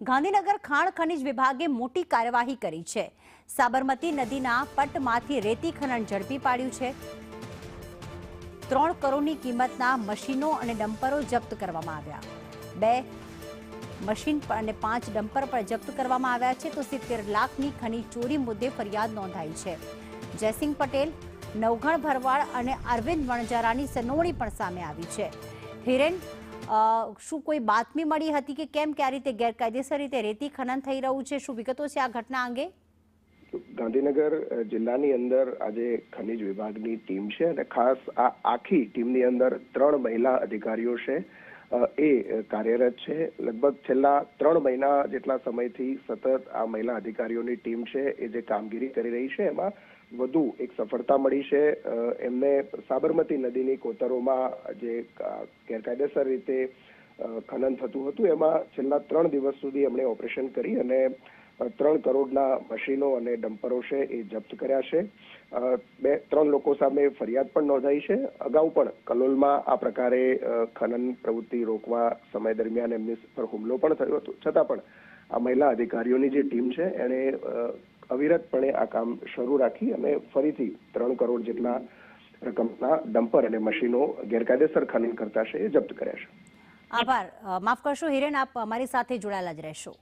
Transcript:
ગાંધીનગર ખાણ ખનીજ વિભાગે મોટી કાર્યવાહી કરી છે। સાબરમતી નદીના પટમાંથી રેતી ખનન ઝડપી પાડ્યું છે। 3 કરોડની કિંમતના મશીનો અને ડમ્પરો જપ્ત કરવામાં આવ્યા। 2 મશીન અને 5 ડમ્પર પણ જપ્ત કરવામાં આવ્યા છે। તો 70 લાખની ખનીજ ચોરી મુદ્દે ફરિયાદ નોંધાઈ છે। જયસિંહ પટેલ, નવઘણ ભરવાડ અને અરવિંદ વણજારાની સંડોવણી પણ સામે આવી છે। હિરેન, શું કોઈ બાતમી મળી હતી કે કેમ કે આ રીતે ગેરકાયદેસર રીતે રેતી ખનન થઈ રહ્યું છે? શું વિગતો છે આ ઘટના અંગે? ગાંધીનગર જિલ્લાની અંદર આજે ખનીજ વિભાગની ટીમ છે અને ખાસ આ આખી ટીમની અંદર 3 મહિલા અધિકારીઓ છે એ કાર્યરત છે। લગભગ છેલ્લા 3 મહિના જેટલા સમયથી સતત આ મહિલા અધિકારીઓની ટીમ છે એ જે કામગીરી કરી રહી છે એમાં વધુ એક સફળતા મળી છે। એમને સાબરમતી નદીની કોતરોમાં જે ગેરકાયદેસર રીતે ખનન થતું હતું એમાં છેલ્લા 3 દિવસ સુધી એમણે ઓપરેશન કરી અને 3 કરોડના મશીનો અને ડમ્પરો છે એ જપ્ત કર્યા છે। 2-3 લોકો સામે ફરિયાદ પણ નોંધાઈ છે। અગાઉ પણ કલોલમાં આ પ્રકારે ખનન પ્રવૃત્તિ રોકવા સમય દરમિયાન એમની પર હુમલો પણ થયો હતો, છતાં પણ આ મહિલા અધિકારીઓની જે ટીમ છે એણે અવિરતપણે આ કામ શરૂ રાખી અને ફરીથી 3 કરોડ જેટલા રકમના ડમ્પર અને મશીનો ગેરકાયદેસર ખનન કરતા છે એ જપ્ત કર્યા છે। આભાર। માફ કરશો હિરેન, આપ અમારી સાથે જોડાયેલા જ રહેશો।